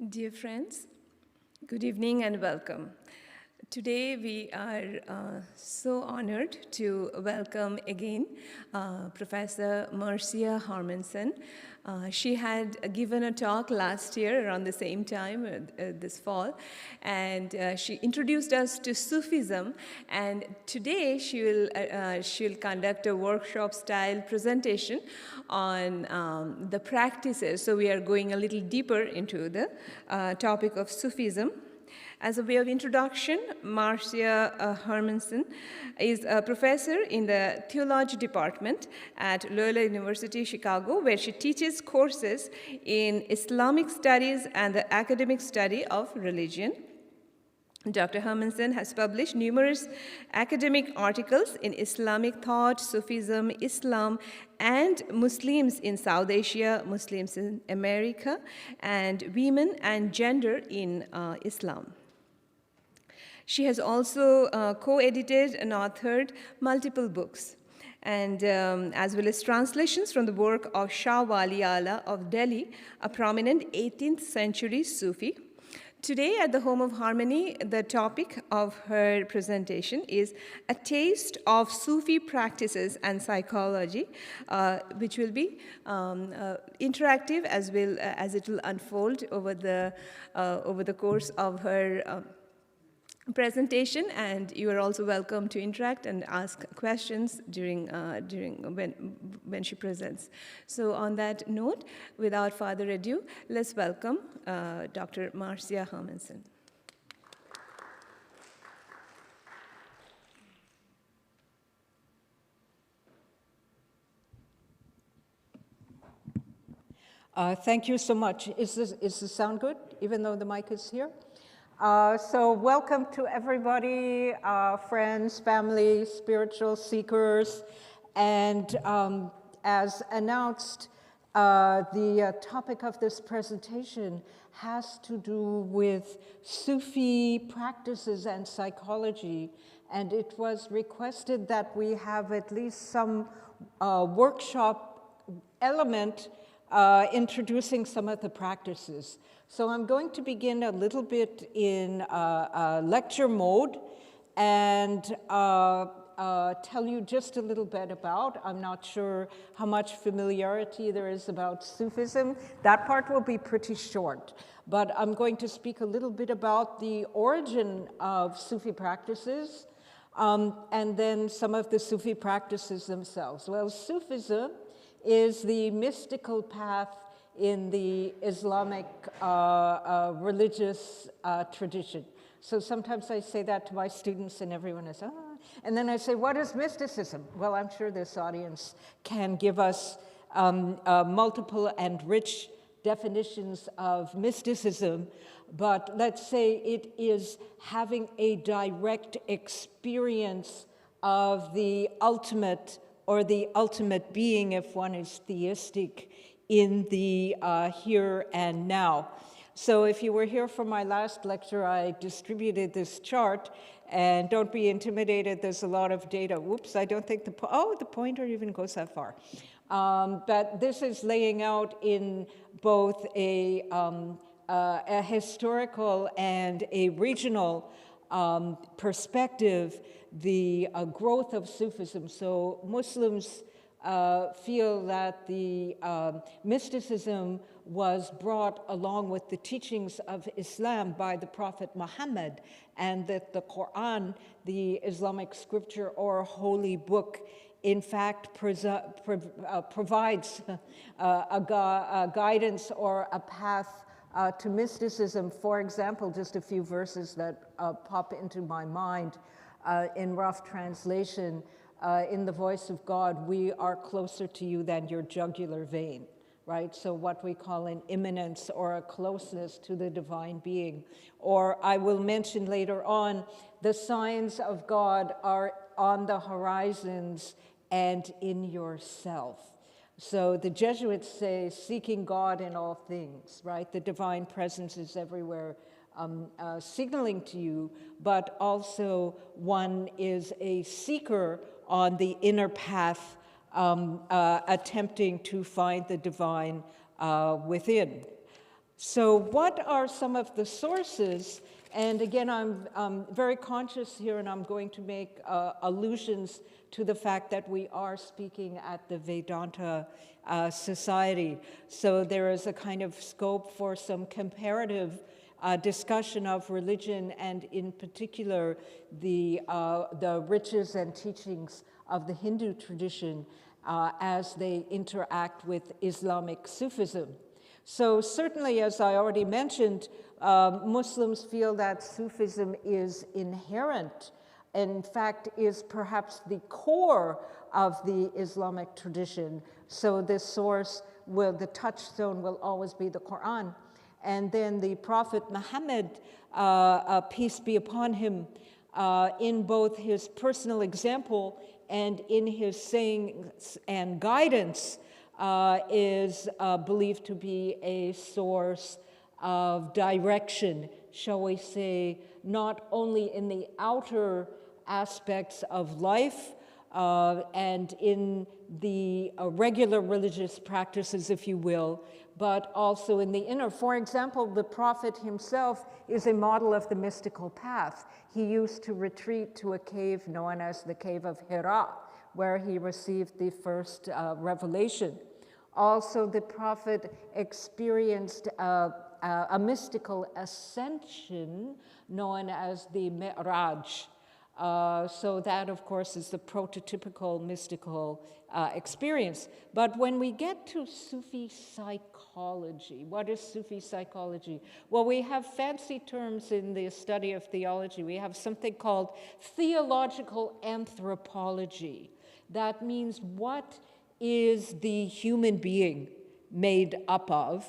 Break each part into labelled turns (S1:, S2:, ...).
S1: Dear friends, good evening and welcome. Today we are so honored to welcome again Professor Marcia Hermansen. She had given a talk last year around the same time, this fall, and she introduced us to Sufism, and today she'll conduct a workshop-style presentation on the practices. So we are going a little deeper into the topic of Sufism. As a way of introduction, Marcia Hermansen is a professor in the Theology department at Loyola University, Chicago, where she teaches courses in Islamic studies and the academic study of religion. Dr. Hermansen has published numerous academic articles in Islamic thought, Sufism, Islam, and Muslims in South Asia, Muslims in America, and women and gender in Islam. She has also co-edited and authored multiple books, and as well as translations from the work of Shah Wali Allah of Delhi, a prominent 18th century Sufi. Today at the Home of Harmony, the topic of her presentation is A Taste of Sufi Practices and Psychology, which will be interactive as well as it will unfold over the course of her presentation, and you are also welcome to interact and ask questions during when she presents. So on that note, without further ado, let's welcome Dr. Marcia Hermansen.
S2: Thank you so much. Is this sound good, even though the mic is here? So welcome to everybody, friends, family, spiritual seekers, and as announced, the topic of this presentation has to do with Sufi practices and psychology, and it was requested that we have at least some workshop element introducing some of the practices. So I'm going to begin a little bit in lecture mode and tell you just a little bit about. I'm not sure how much familiarity there is about Sufism. That part will be pretty short. But I'm going to speak a little bit about the origin of Sufi practices and then some of the Sufi practices themselves. Well, Sufism is the mystical path in the Islamic religious tradition. So sometimes I say that to my students and everyone is, ah. And then I say, what is mysticism? Well, I'm sure this audience can give us multiple and rich definitions of mysticism, but let's say it is having a direct experience of the ultimate or the ultimate being, if one is theistic, in the here and now. So if you were here for my last lecture, I distributed this chart, and don't be intimidated, there's a lot of data. Whoops, I don't think the pointer even goes that far. But this is laying out in both a historical and a regional perspective the growth of Sufism. So Muslims feel that the mysticism was brought along with the teachings of Islam by the Prophet Muhammad, and that the Quran, the Islamic scripture or holy book, in fact provides a guidance or a path to mysticism. For example, just a few verses that pop into my mind in rough translation. In the voice of God, we are closer to you than your jugular vein, right? So what we call an immanence or a closeness to the divine being. Or I will mention later on, the signs of God are on the horizons and in yourself. So the Jesuits say, seeking God in all things, right? The divine presence is everywhere, signaling to you, but also one is a seeker on the inner path, attempting to find the divine within. So what are some of the sources? And again, I'm very conscious here, and I'm going to make allusions to the fact that we are speaking at the Vedanta Society. So there is a kind of scope for some comparative discussion of religion, and in particular, the riches and teachings of the Hindu tradition as they interact with Islamic Sufism. So certainly, as I already mentioned, Muslims feel that Sufism is inherent, in fact, is perhaps the core of the Islamic tradition. So this source the touchstone will always be the Quran. And then the Prophet Muhammad, peace be upon him, in both his personal example and in his sayings and guidance, is believed to be a source of direction, shall we say, not only in the outer aspects of life and in the regular religious practices, if you will, but also in the inner. For example, the Prophet himself is a model of the mystical path. He used to retreat to a cave known as the Cave of Hira, where he received the first revelation. Also, the Prophet experienced a mystical ascension known as the Mi'raj. So that, of course, is the prototypical mystical experience. But when we get to Sufi psychology, what is Sufi psychology? Well, we have fancy terms in the study of theology. We have something called theological anthropology. That means what is the human being made up of?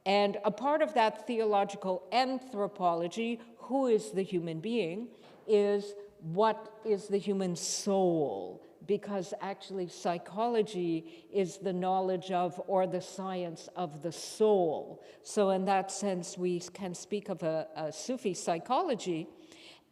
S2: And a part of that theological anthropology, who is the human being, is what is the human soul? Because actually psychology is the knowledge of, or the science of, the soul. So in that sense, we can speak of a Sufi psychology.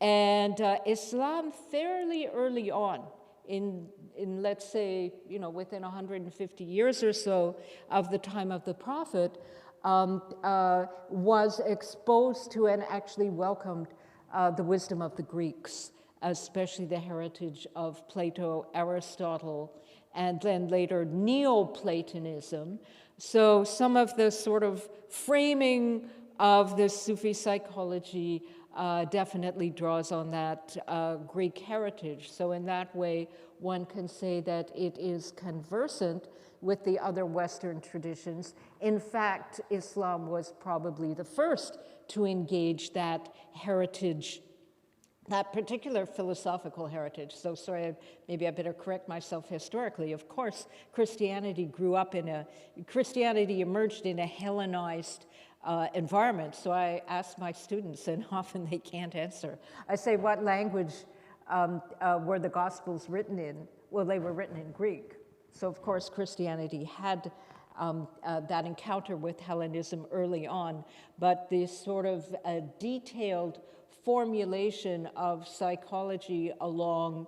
S2: And Islam fairly early on, in let's say, within 150 years or so of the time of the Prophet, was exposed to and actually welcomed the wisdom of the Greeks, especially the heritage of Plato, Aristotle, and then later Neoplatonism. So some of the sort of framing of the Sufi psychology definitely draws on that Greek heritage. So in that way, one can say that it is conversant with the other Western traditions. In fact, Islam was probably the first to engage that heritage, that particular philosophical heritage. So sorry, maybe I better correct myself historically. Of course, Christianity emerged in a Hellenized environment. So I ask my students, and often they can't answer. I say, what language were the Gospels written in? Well, they were written in Greek. So of course, Christianity had that encounter with Hellenism early on, but this sort of detailed formulation of psychology along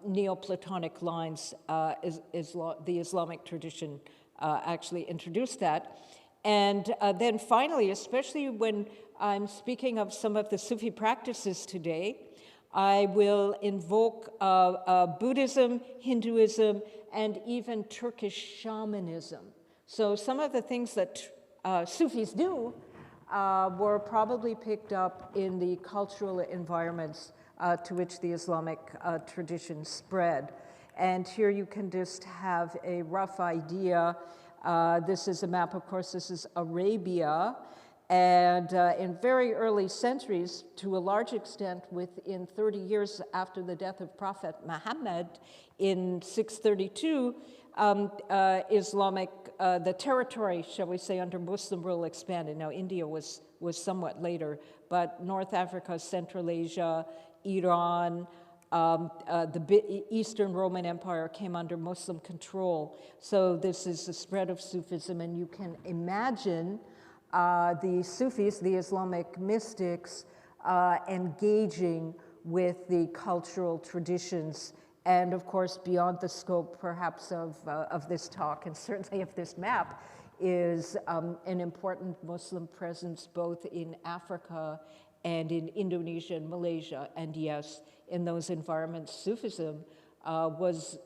S2: Neoplatonic lines, the Islamic tradition actually introduced that. And then finally, especially when I'm speaking of some of the Sufi practices today, I will invoke Buddhism, Hinduism, and even Turkish shamanism. So some of the things that Sufis do were probably picked up in the cultural environments to which the Islamic tradition spread. And here you can just have a rough idea. This is a map, of course, this is Arabia. And in very early centuries, to a large extent within 30 years after the death of Prophet Muhammad in 632, the territory, shall we say, under Muslim rule expanded. Now, India was somewhat later, but North Africa, Central Asia, Iran, the Eastern Roman Empire came under Muslim control. So this is the spread of Sufism, and you can imagine the Sufis, the Islamic mystics, engaging with the cultural traditions And of course, beyond the scope perhaps of this talk and certainly of this map is an important Muslim presence both in Africa and in Indonesia and Malaysia. And yes, in those environments, Sufism was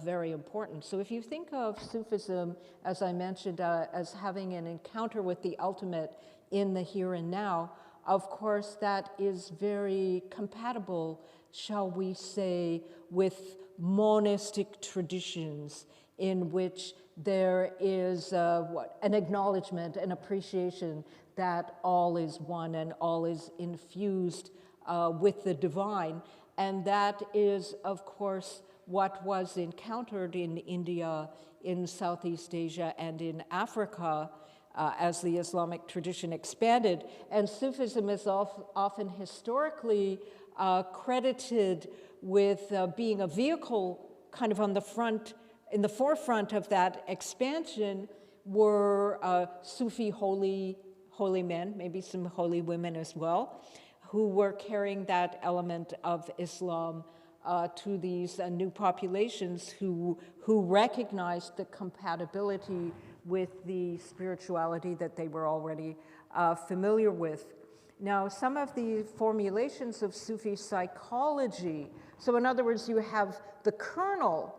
S2: very important. So if you think of Sufism, as I mentioned, as having an encounter with the ultimate in the here and now, of course, that is very compatible, shall we say, with monistic traditions in which there is an acknowledgement, an appreciation that all is one and all is infused with the divine. And that is, of course, what was encountered in India, in Southeast Asia, and in Africa as the Islamic tradition expanded. And Sufism is often historically credited with being a vehicle kind of on the front, in the forefront of that expansion were Sufi holy men, maybe some holy women as well, who were carrying that element of Islam to these new populations who recognized the compatibility with the spirituality that they were already familiar with. Now, some of the formulations of Sufi psychology, so in other words, you have the kernel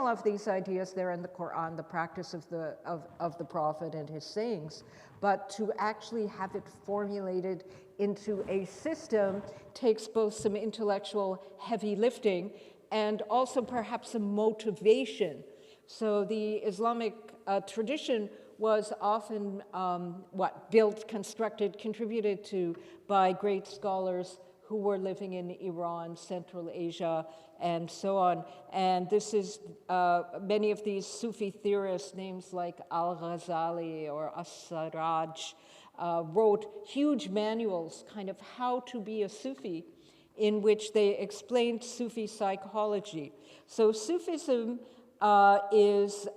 S2: of these ideas there in the Quran, the practice of the Prophet and his sayings, but to actually have it formulated into a system takes both some intellectual heavy lifting and also perhaps some motivation. So the Islamic tradition was often built, constructed, contributed to by great scholars who were living in Iran, Central Asia, and so on. And this is, many of these Sufi theorists, names like Al-Ghazali or As-Sarraj, wrote huge manuals, kind of how to be a Sufi, in which they explained Sufi psychology. So Sufism is,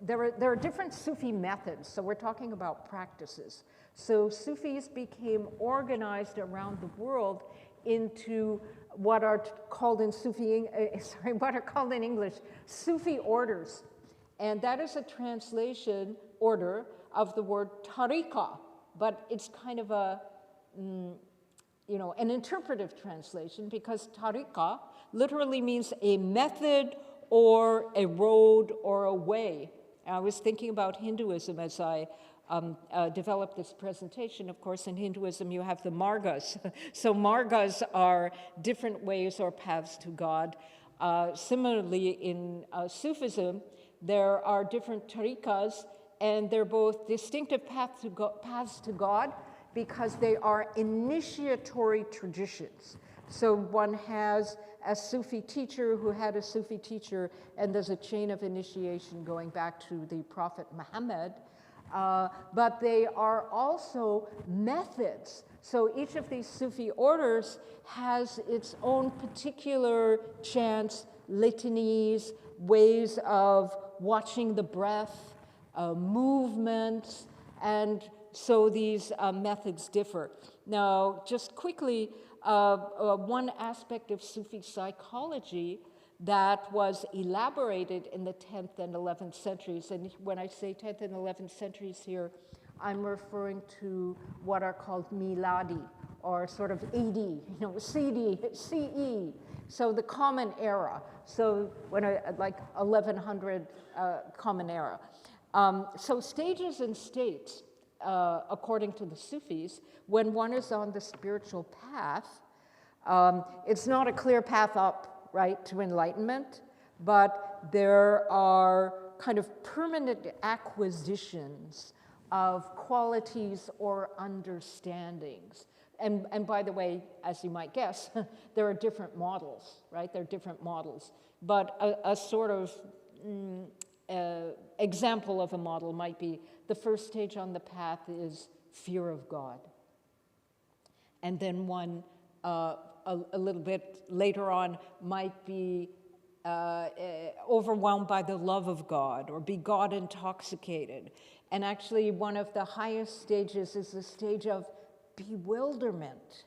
S2: there are different Sufi methods, so we're talking about practices. So Sufis became organized around the world into what are called in English, Sufi orders. And that is a translation order of the word tariqa, but it's kind of a, an interpretive translation, because tariqa literally means a method or a road or a way. I was thinking about Hinduism as I developed this presentation. Of course, in Hinduism, you have the margas. So margas are different ways or paths to God. Similarly, in Sufism, there are different tariqas, and they're both distinctive paths to God because they are initiatory traditions. So one has a Sufi teacher who had a Sufi teacher, and there's a chain of initiation going back to the Prophet Muhammad. But they are also methods. So each of these Sufi orders has its own particular chants, litanies, ways of watching the breath, movements, and so these methods differ. Now, just quickly, one aspect of Sufi psychology that was elaborated in the 10th and 11th centuries, and when I say 10th and 11th centuries here, I'm referring to what are called miladi, or sort of AD, CD, CE, so the Common Era, so like 1100 Common Era. So stages and states, according to the Sufis, when one is on the spiritual path, it's not a clear path up, right, to enlightenment, but there are kind of permanent acquisitions of qualities or understandings. And by the way, as you might guess, there are different models, right? There are different models. But a sort of example of a model might be the first stage on the path is fear of God. And then one, a little bit later on, might be overwhelmed by the love of God or be God intoxicated. And actually, one of the highest stages is the stage of bewilderment.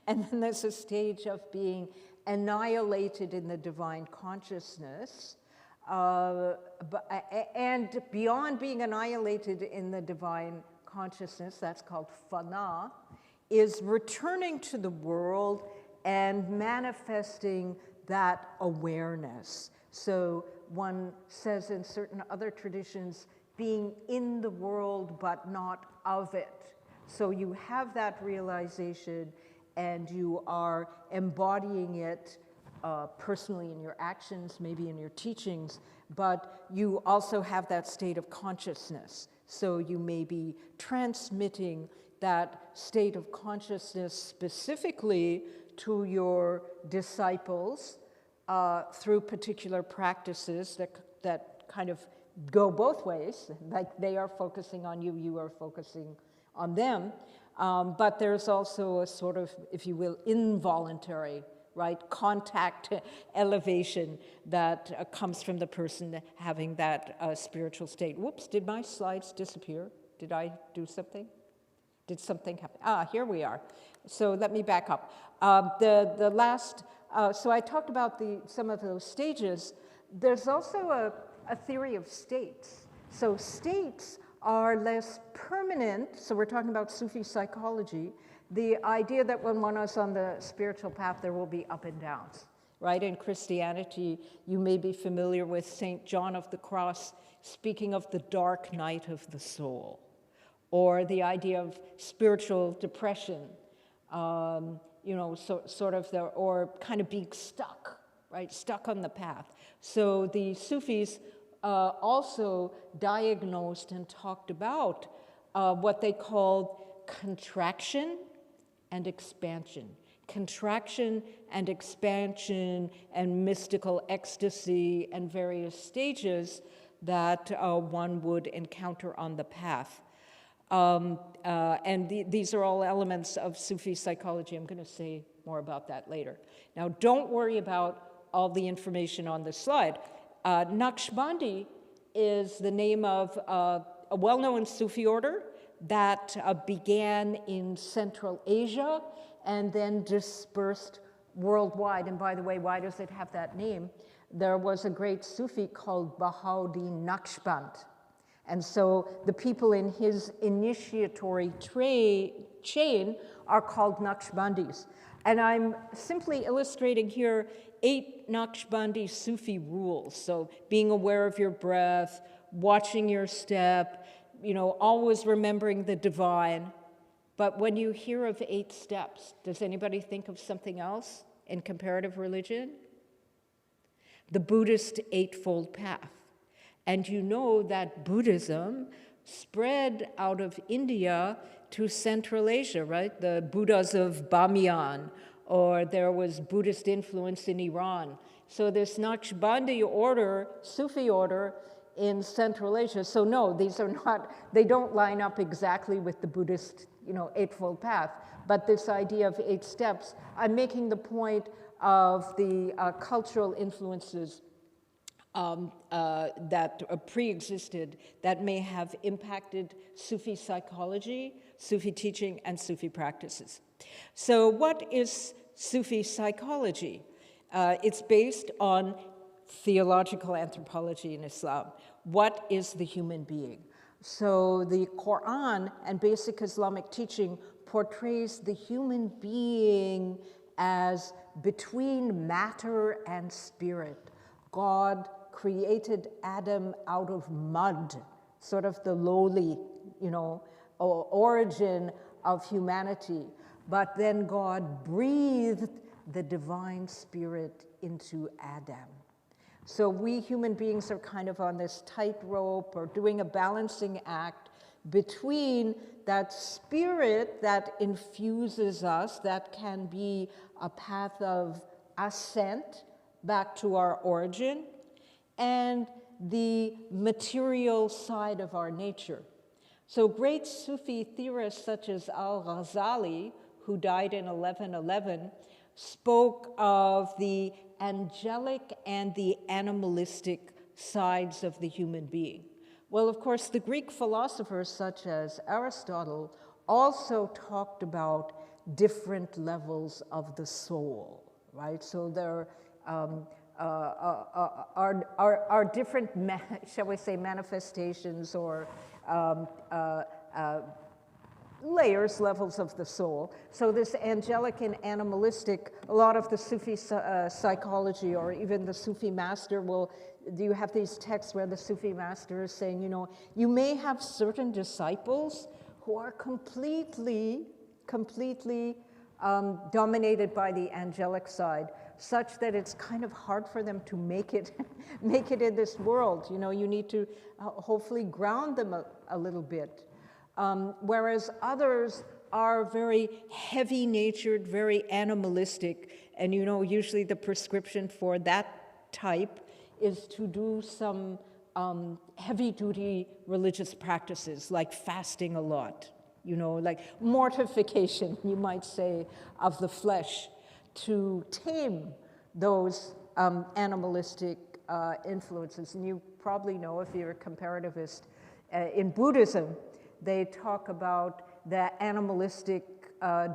S2: And then there's a stage of being annihilated in the divine consciousness. And beyond being annihilated in the divine consciousness, that's called fana, is returning to the world and manifesting that awareness. So one says in certain other traditions, being in the world but not of it. So you have that realization and you are embodying it personally in your actions, maybe in your teachings, but you also have that state of consciousness. So you may be transmitting that state of consciousness specifically to your disciples through particular practices that kind of go both ways, like they are focusing on you, you are focusing on them. But there's also a sort of, if you will, involuntary, right, contact elevation that comes from the person having that spiritual state. Whoops, did my slides disappear? Did I do something? Did something happen? Ah, here we are. So let me back up. The last, so I talked about some of those stages. There's also a theory of states. So states are less permanent, so we're talking about Sufi psychology, the idea that when one is on the spiritual path, there will be up and downs, right? In Christianity, you may be familiar with St. John of the Cross speaking of the dark night of the soul, or the idea of spiritual depression, you know, sort of or kind of being stuck, right? Stuck on the path. So the Sufis also diagnosed and talked about what they called contraction and expansion. Contraction and expansion and mystical ecstasy and various stages that one would encounter on the path. These are all elements of Sufi psychology. I'm going to say more about that later. Now, don't worry about all the information on this slide. Naqshbandi is the name of a well-known Sufi order that began in Central Asia and then dispersed worldwide. And by the way, why does it have that name? There was a great Sufi called Bahauddin Naqshband. And so the people in his initiatory chain are called Naqshbandis. And I'm simply illustrating here 8 Naqshbandi Sufi rules. So being aware of your breath, watching your step, you know, always remembering the divine. But when you hear of 8 steps, does anybody think of something else in comparative religion? The Buddhist Eightfold Path. And you know that Buddhism spread out of India to Central Asia, right? The Buddhas of Bamiyan, or there was Buddhist influence in Iran. So this Naqshbandi order, Sufi order, in Central Asia. So no, these are not, they don't line up exactly with the Buddhist, you know, Eightfold Path. But this idea of 8 steps, I'm making the point of the cultural influences that pre-existed that may have impacted Sufi psychology, Sufi teaching, and Sufi practices. So what is Sufi psychology? It's based on theological anthropology in Islam. What is the human being? So the Quran and basic Islamic teaching portrays the human being as between matter and spirit. God created Adam out of mud, sort of the lowly, you know, origin of humanity. But then God breathed the divine spirit into Adam. So we human beings are kind of on this tightrope or doing a balancing act between that spirit that infuses us, that can be a path of ascent back to our origin, and the material side of our nature. So great Sufi theorists such as Al-Ghazali, who died in 1111, spoke of the angelic and the animalistic sides of the human being. Well, of course, the Greek philosophers such as Aristotle also talked about different levels of the soul, right? So there are different, shall we say, manifestations or layers, levels of the soul. So this angelic and animalistic, a lot of the Sufi psychology or even the Sufi master will, you have these texts where the Sufi master is saying, you know, you may have certain disciples who are completely dominated by the angelic side, such that it's kind of hard for them to make it in this world. You know, you need to hopefully ground them a little bit. Whereas others are very heavy-natured, very animalistic, and you know, usually the prescription for that type is to do some heavy-duty religious practices, like fasting a lot, you know, like mortification, you might say, of the flesh, to tame those animalistic influences. And you probably know, if you're a comparativist, in Buddhism, they talk about the animalistic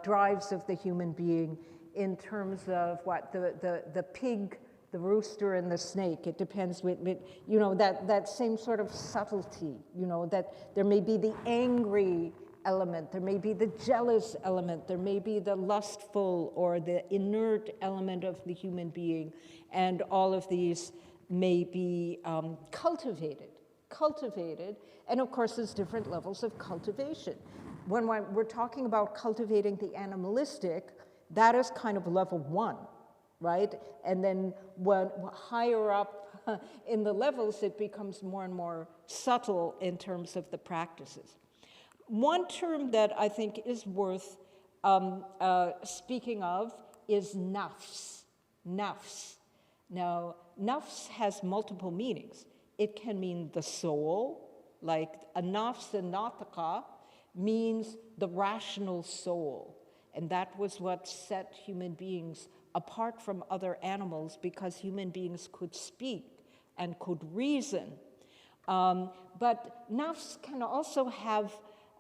S2: drives of the human being in terms of what the pig, the rooster, and the snake. It depends with you know, that same sort of subtlety, you know, that there may be the angry element, there may be the jealous element, there may be the lustful or the inert element of the human being, and all of these may be cultivated, and of course there's different levels of cultivation. When we're talking about cultivating the animalistic, that is kind of level 1, right? And then when higher up in the levels, it becomes more and more subtle in terms of the practices. One term that I think is worth speaking of is nafs. Nafs. Now, nafs has multiple meanings. It can mean the soul, like a nafs and nataka means the rational soul. And that was what set human beings apart from other animals, because human beings could speak and could reason. But nafs can also have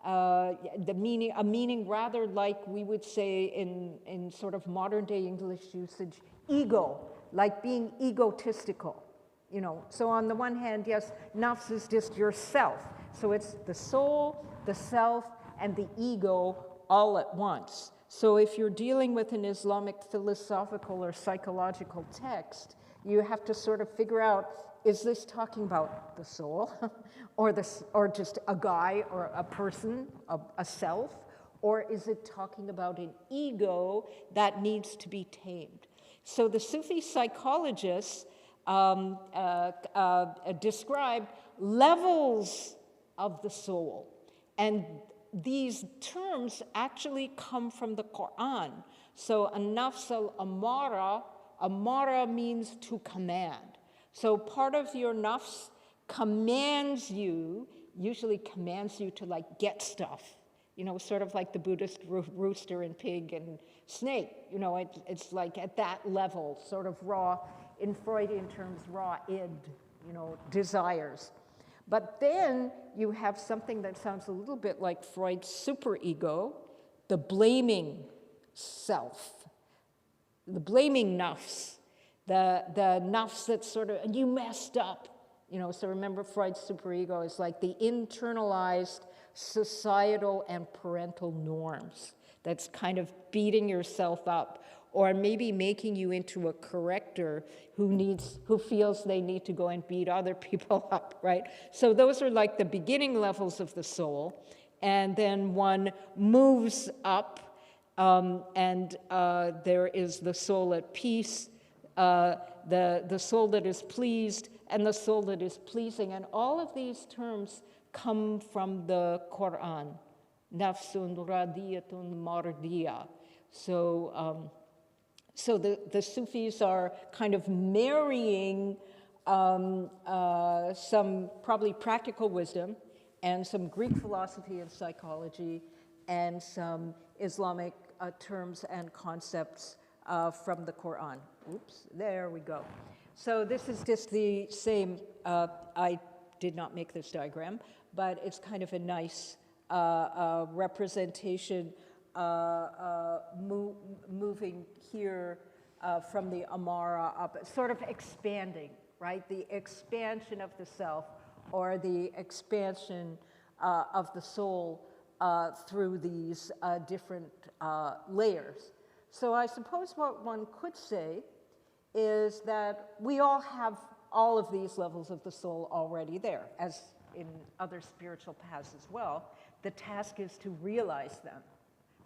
S2: a meaning rather like we would say in sort of modern day English usage, ego, like being egotistical. You know, so on the one hand, yes, nafs is just yourself. So it's the soul, the self, and the ego all at once. So if you're dealing with an Islamic philosophical or psychological text, you have to sort of figure out, is this talking about the soul or just a guy or a person, a self, or is it talking about an ego that needs to be tamed? So the Sufi psychologists described levels of the soul, and these terms actually come from the Quran. So an-nafs al-amara, amara means to command. So part of your nafs commands you, usually commands you to like get stuff, you know, sort of like the Buddhist rooster and pig and snake, you know, it's like at that level, sort of raw, in Freudian terms, raw id, you know, desires. But then you have something that sounds a little bit like Freud's superego, the blaming self, the blaming nafs, the nafs that sort of, you messed up, you know. So remember, Freud's superego is like the internalized societal and parental norms that's kind of beating yourself up, or maybe making you into a corrector who feels they need to go and beat other people up, right? So those are like the beginning levels of the soul, and then one moves up, and there is the soul at peace, the soul that is pleased, and the soul that is pleasing, and all of these terms come from the Quran. Nafsun radiyatun mardiya. So the Sufis are kind of marrying some probably practical wisdom and some Greek philosophy and psychology and some Islamic terms and concepts from the Quran. Oops, there we go. So this is just the same, I did not make this diagram, but it's kind of a nice representation moving here from the Amara up, sort of expanding, right? The expansion of the self, or the expansion of the soul through these different layers. So I suppose what one could say is that we all have all of these levels of the soul already there, as in other spiritual paths as well. The task is to realize them,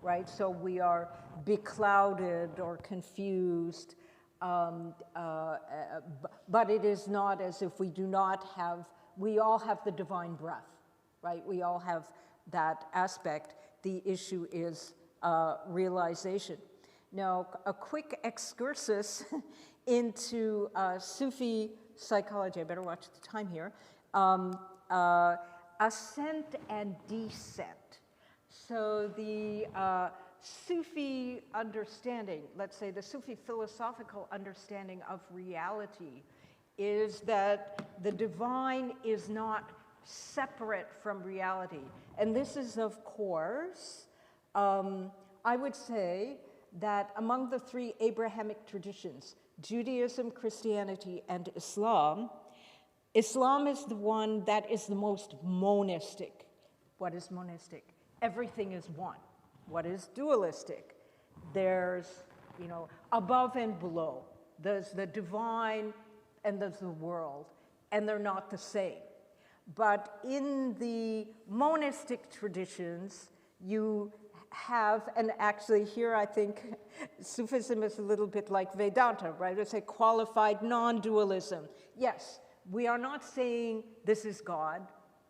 S2: right? So we are beclouded or confused, but it is not as if we do not have, we all have the divine breath, right? We all have that aspect. The issue is realization. Now, a quick excursus into Sufi psychology. I better watch the time here. Ascent and descent. So the Sufi understanding, let's say the Sufi philosophical understanding of reality, is that the divine is not separate from reality. And this is, of course, I would say that among the three Abrahamic traditions, Judaism, Christianity, and Islam, Islam is the one that is the most monistic. What is monistic? Everything is one. What is dualistic? There's, you know, above and below. There's the divine and there's the world, and they're not the same. But in the monistic traditions, you have, and actually here I think Sufism is a little bit like Vedanta, right? It's a qualified non-dualism. Yes, we are not saying this is God,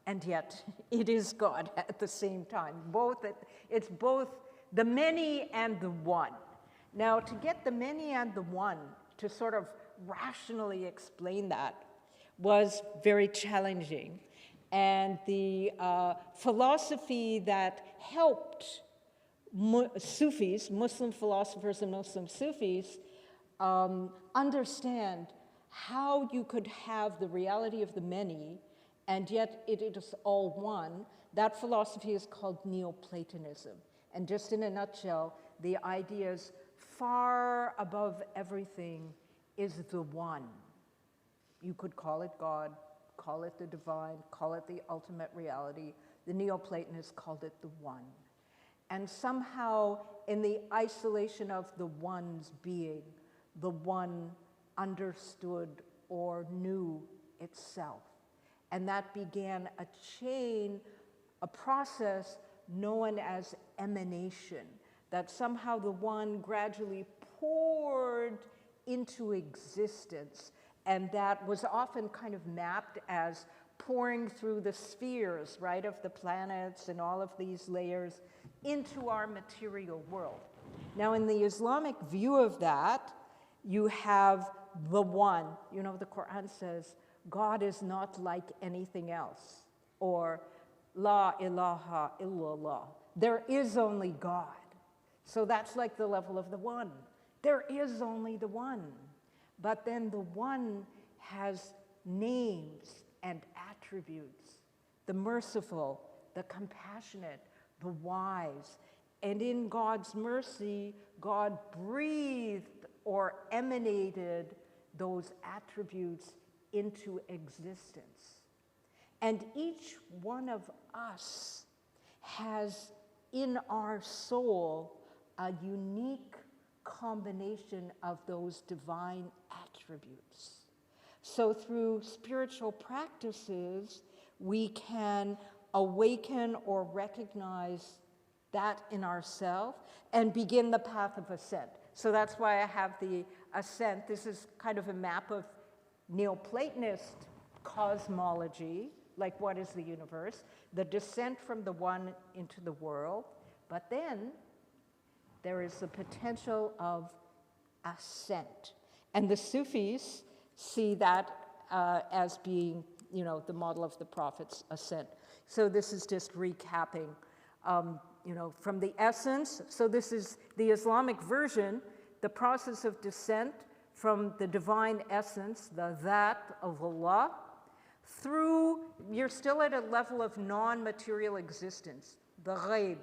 S2: and yet it is God at the same time. It's both the many and the one. Now, to get the many and the one to sort of rationally explain that was very challenging. And the philosophy that helped Sufis, Muslim philosophers and Muslim Sufis, understand how you could have the reality of the many and yet it is all one. That philosophy is called Neoplatonism. And just in a nutshell, the idea is far above everything is the one. You could call it God, call it the divine, call it the ultimate reality. The Neoplatonists called it the one. And somehow, in the isolation of the one's being, the one understood or knew itself. And that began a chain, a process known as emanation, that somehow the one gradually poured into existence. And that was often kind of mapped as pouring through the spheres, right, of the planets and all of these layers into our material world. Now, in the Islamic view of that, you have the one. You know, the Quran says, God is not like anything else, or La ilaha illallah. There is only God. So that's like the level of the one. There is only the one. But then the one has names and attributes. The merciful, the compassionate, the wise. And in God's mercy, God breathed or emanated those attributes into existence. And each one of us has in our soul a unique combination of those divine attributes. So through spiritual practices, we can awaken or recognize that in ourselves and begin the path of ascent. So that's why I have the ascent. This is kind of a map of Neoplatonist cosmology, like what is the universe, the descent from the one into the world, but then there is the potential of ascent. And the Sufis see that as being, you know, the model of the prophet's ascent. So this is just recapping, you know, from the essence. So this is the Islamic version, the process of descent from the divine essence, the that of Allah, through you're still at a level of non-material existence, the ghaib.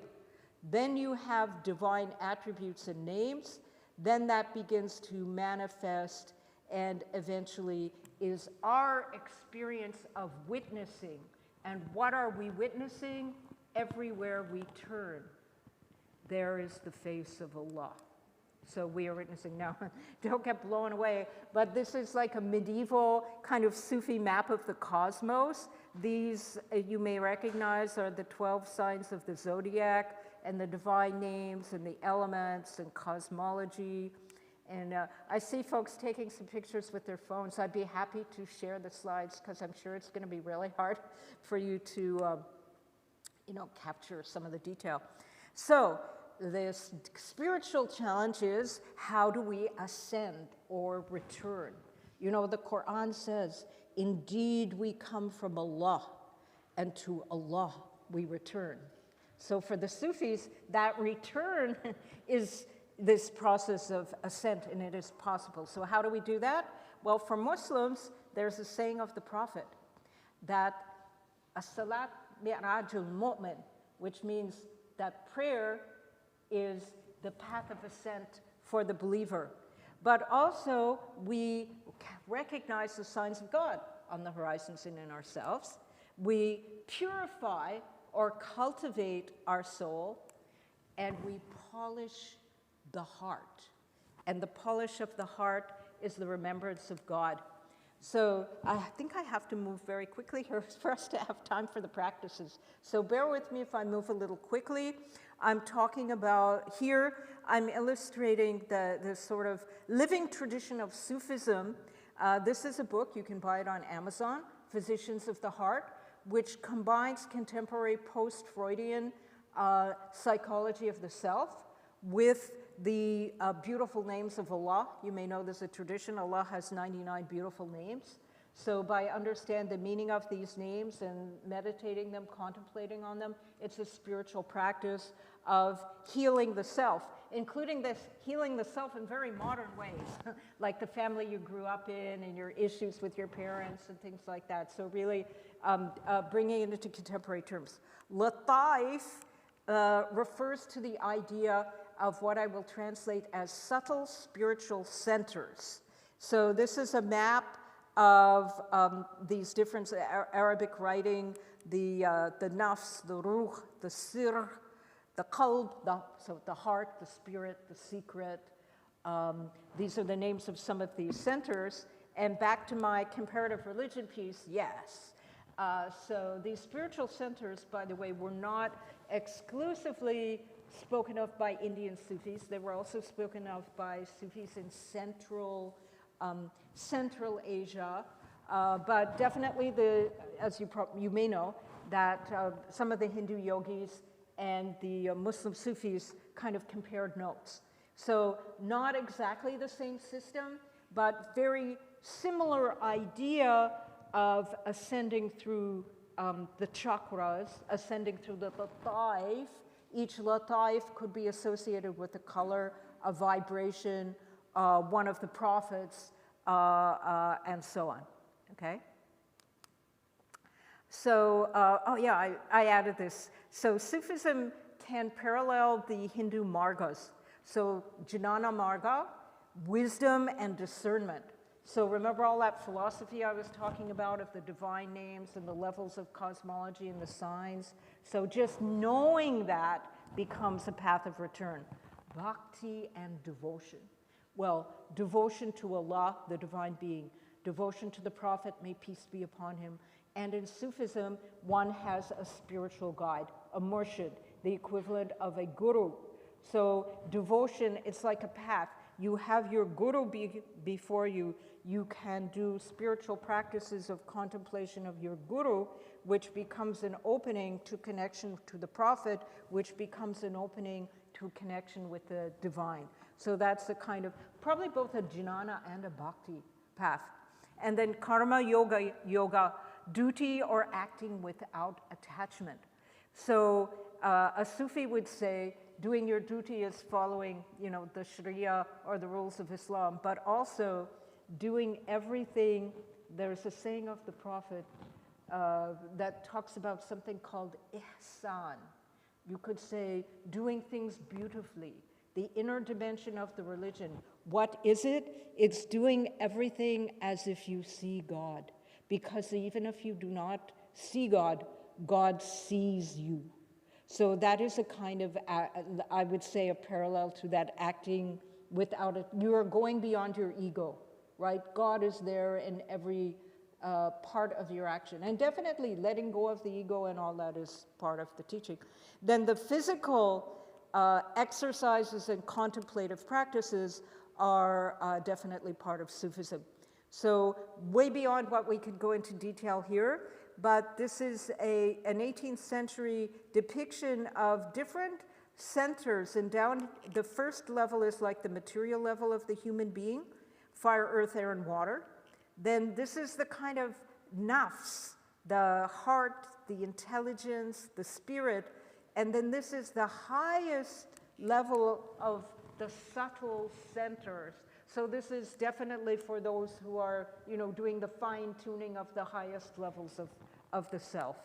S2: Then you have divine attributes and names. Then that begins to manifest and eventually is our experience of witnessing. And what are we witnessing? Everywhere we turn, there is the face of Allah. So we are witnessing now. Don't get blown away, but this is like a medieval kind of Sufi map of the cosmos. These, you may recognize, are the 12 signs of the zodiac and the divine names and the elements and cosmology. And I see folks taking some pictures with their phones. I'd be happy to share the slides because I'm sure it's going to be really hard for you to, capture some of the detail. So this spiritual challenge is, how do we ascend or return? You know, the Quran says, indeed we come from Allah, and to Allah we return. So for the Sufis, that return is this process of ascent, and it is possible. So how do we do that? Well, for Muslims, there's a saying of the Prophet that as-salat mi'rajul mu'min, which means that prayer is the path of ascent for the believer. But also, we recognize the signs of God on the horizons and in ourselves. We purify or cultivate our soul, and we polish the heart. And the polish of the heart is the remembrance of God. So I think I have to move very quickly here for us to have time for the practices. So bear with me if I move a little quickly. I'm talking about here, I'm illustrating the sort of living tradition of Sufism. This is a book, you can buy it on Amazon, Physicians of the Heart, which combines contemporary post-Freudian psychology of the self with the beautiful names of Allah. You may know there's a tradition, Allah has 99 beautiful names. So by understanding the meaning of these names and meditating them, contemplating on them, it's a spiritual practice of healing the self, including this healing the self in very modern ways, like the family you grew up in and your issues with your parents and things like that. So really bringing it into contemporary terms. Lata'if refers to the idea of what I will translate as subtle spiritual centers. So this is a map of these different Arabic writing, the Nafs, the Ruh, the Sir, the Qalb, so the heart, the spirit, the secret. These are the names of some of these centers. And back to my comparative religion piece, yes. So these spiritual centers, by the way, were not exclusively spoken of by Indian Sufis. They were also spoken of by Sufis in Central Asia, but definitely as you may know, that some of the Hindu yogis and the Muslim Sufis kind of compared notes. So not exactly the same system, but very similar idea of ascending through the chakras, ascending through the Lata'if. Each Lata'if could be associated with a color, a vibration, one of the prophets, and so on, okay? So, I added this. So Sufism can parallel the Hindu margas. So Jnana Marga, wisdom and discernment. So remember all that philosophy I was talking about of the divine names and the levels of cosmology and the signs? So just knowing that becomes a path of return. Bhakti and devotion. Well, devotion to Allah, the divine being. Devotion to the Prophet, may peace be upon him. And in Sufism, one has a spiritual guide, a murshid, the equivalent of a guru. So devotion, it's like a path. You have your guru before you. You can do spiritual practices of contemplation of your guru, which becomes an opening to connection to the Prophet, which becomes an opening to connection with the divine. So that's a kind of, probably both a jnana and a bhakti path. And then karma yoga, duty or acting without attachment. So a Sufi would say, doing your duty is following, the Sharia or the rules of Islam, but also doing everything. There's a saying of the Prophet, that talks about something called ihsan. You could say doing things beautifully, the inner dimension of the religion. What is it? It's doing everything as if you see God. Because even if you do not see God, God sees you. So that is a kind of, I would say, a parallel to that acting without it. You are going beyond your ego, right? God is there in every part of your action. And definitely letting go of the ego and all that is part of the teaching. Then the physical exercises and contemplative practices are definitely part of Sufism. So way beyond what we could go into detail here, but this is an 18th century depiction of different centers, and down the first level is like the material level of the human being, fire, earth, air, and water. Then this is the kind of Nafs, the heart, the intelligence, the spirit, and then this is the highest level of the subtle centers. So this is definitely for those who are, doing the fine-tuning of the highest levels of the self,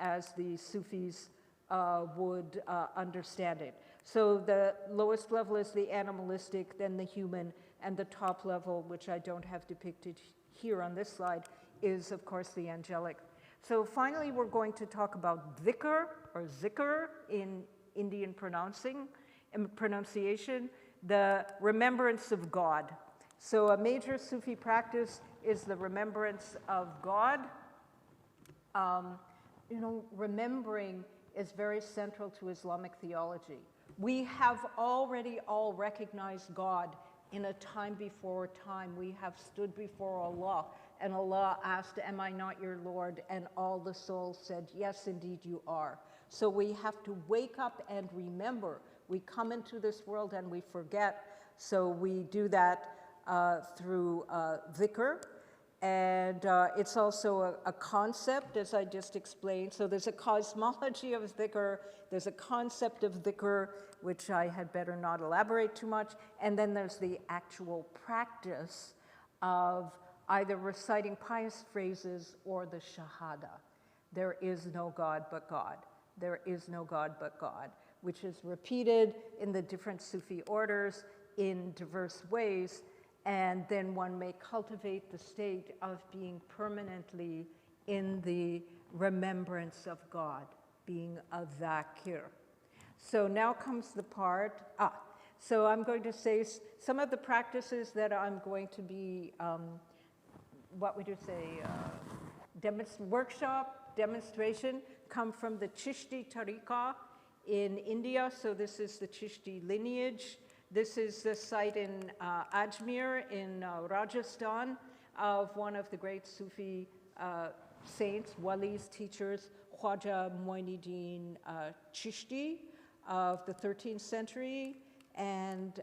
S2: as the Sufis would understand it. So the lowest level is the animalistic, then the human, and the top level, which I don't have depicted here on this slide, is of course the angelic. So finally, we're going to talk about dhikr, or zikr in Indian pronunciation, the remembrance of God. So a major Sufi practice is the remembrance of God. Remembering is very central to Islamic theology. We have already all recognized God in a time before time. We have stood before Allah, and Allah asked, "Am I not your Lord?" And all the souls said, "Yes, indeed you are." So we have to wake up and remember. We come into this world and we forget, so we do that through dhikr. And it's also a concept, as I just explained. So there's a cosmology of dhikr, there's a concept of dhikr, which I had better not elaborate too much, and then there's the actual practice of either reciting pious phrases or the shahada. There is no God but God. There is no God but God, which is repeated in the different Sufi orders in diverse ways, and then one may cultivate the state of being permanently in the remembrance of God, being a dhakir. So now comes the part, so I'm going to say some of the practices that I'm going to be, demonstration, come from the Chishti Tariqa in India. So this is the Chishti lineage. This is the site in Ajmer in Rajasthan of one of the great Sufi saints, walis, teachers, Khwaja Moinuddin Chishti of the 13th century, and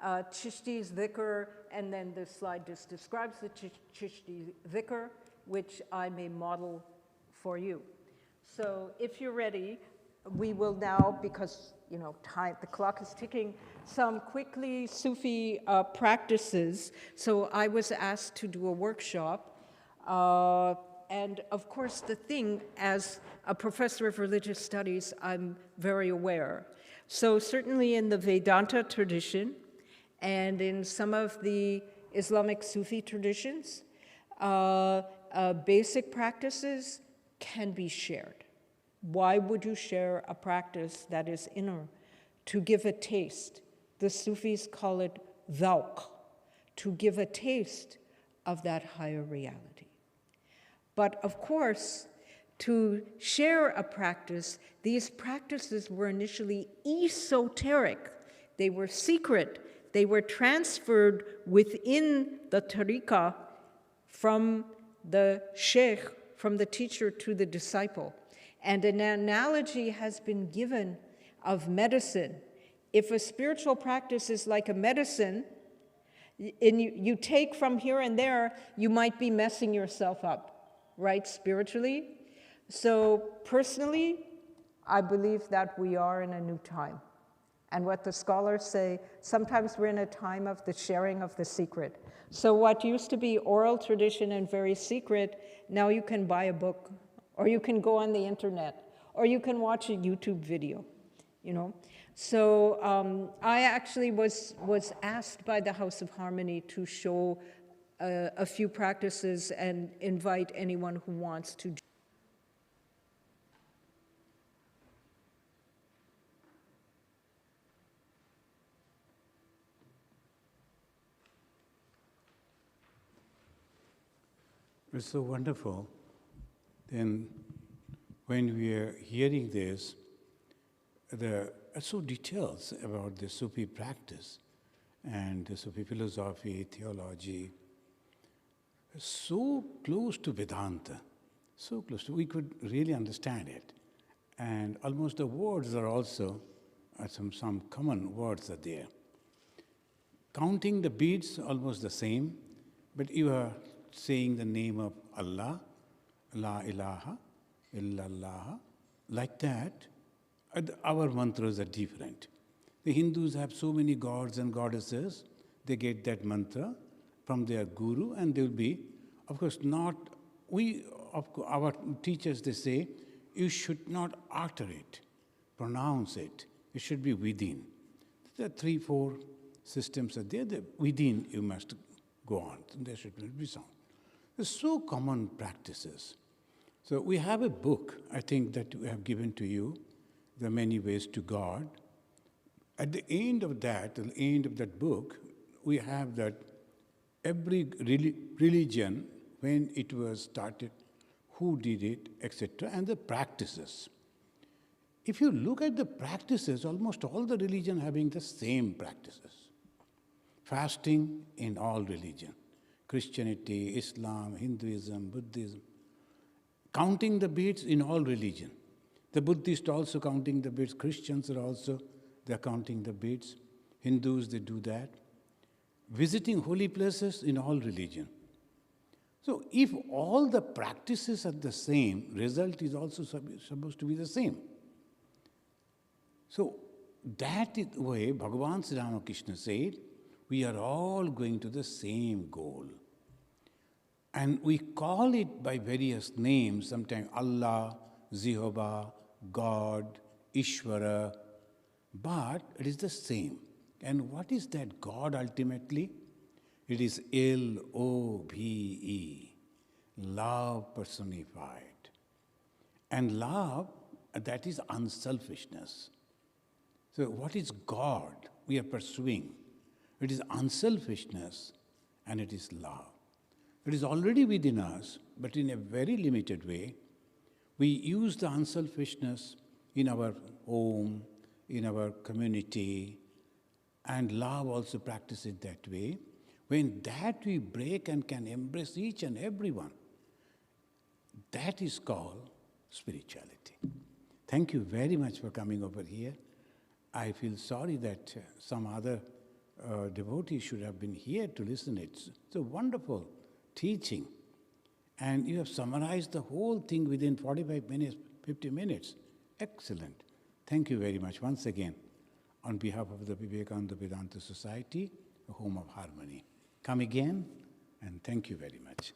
S2: Chishti's Dhikr, and then this slide just describes the Chishti Dhikr, which I may model for you. So if you're ready, we will now, because time, the clock is ticking, some quickly Sufi practices. So I was asked to do a workshop, and of course the thing, as a professor of religious studies, I'm very aware. So certainly in the Vedanta tradition and in some of the Islamic Sufi traditions, basic practices can be shared. Why would you share a practice that is inner? To give a taste. The Sufis call it dhawq, to give a taste of that higher reality. But of course, to share a practice, these practices were initially esoteric. They were secret. They were transferred within the tariqah from the sheikh, from the teacher to the disciple. And an analogy has been given of medicine. If a spiritual practice is like a medicine, and you take from here and there, you might be messing yourself up, right, spiritually? So personally, I believe that we are in a new time. And what the scholars say, sometimes we're in a time of the sharing of the secret. So what used to be oral tradition and very secret, now you can buy a book, or you can go on the internet, or you can watch a YouTube video, you know. So I actually was asked by the House of Harmony to show a few practices and invite anyone who wants to.
S3: It's so wonderful. Then when we are hearing this, there are so details about the Sufi practice and the Sufi philosophy, theology, so close to Vedanta, so close to, we could really understand it. And almost the words are also, some common words are there. Counting the beads, almost the same, but you are saying the name of Allah, La ilaha illallah, like that. Our mantras are different. The Hindus have so many gods and goddesses, they get that mantra from their guru, and they will be, of course, not, our teachers, they say, you should not utter it, pronounce it, it should be within. There are 3, 4 systems are there, within you must go on, there should be sound. There's so common practices. So we have a book, I think, that we have given to you, The Many Ways to God. At the end of that book, we have that every religion, when it was started, who did it, etc., and the practices. If you look at the practices, almost all the religion having the same practices. Fasting in all religion. Christianity, Islam, Hinduism, Buddhism. Counting the beads in all religion. The Buddhists also counting the beads. Christians are also, they're counting the beads. Hindus, they do that. Visiting holy places in all religion. So if all the practices are the same, result is also supposed to be the same. So that is the way Bhagavan Sri Ramakrishna said, we are all going to the same goal. And we call it by various names, sometimes Allah, Jehovah, God, Ishvara, but it is the same. And what is that God ultimately? It is L-O-V-E, love personified. And love, that is unselfishness. So what is God we are pursuing? It is unselfishness and it is love. It is already within us, but in a very limited way. We use the unselfishness in our home, in our community, and love also practices it that way. When that we break and can embrace each and everyone, that is called spirituality. Thank you very much for coming over here. I feel sorry that some other devotees should have been here to listen to it. It's a wonderful teaching. And you have summarized the whole thing within 45 minutes, 50 minutes. Excellent. Thank you very much once again on behalf of the Vivekananda Vedanta Society, the Home of Harmony. Come again, and thank you very much.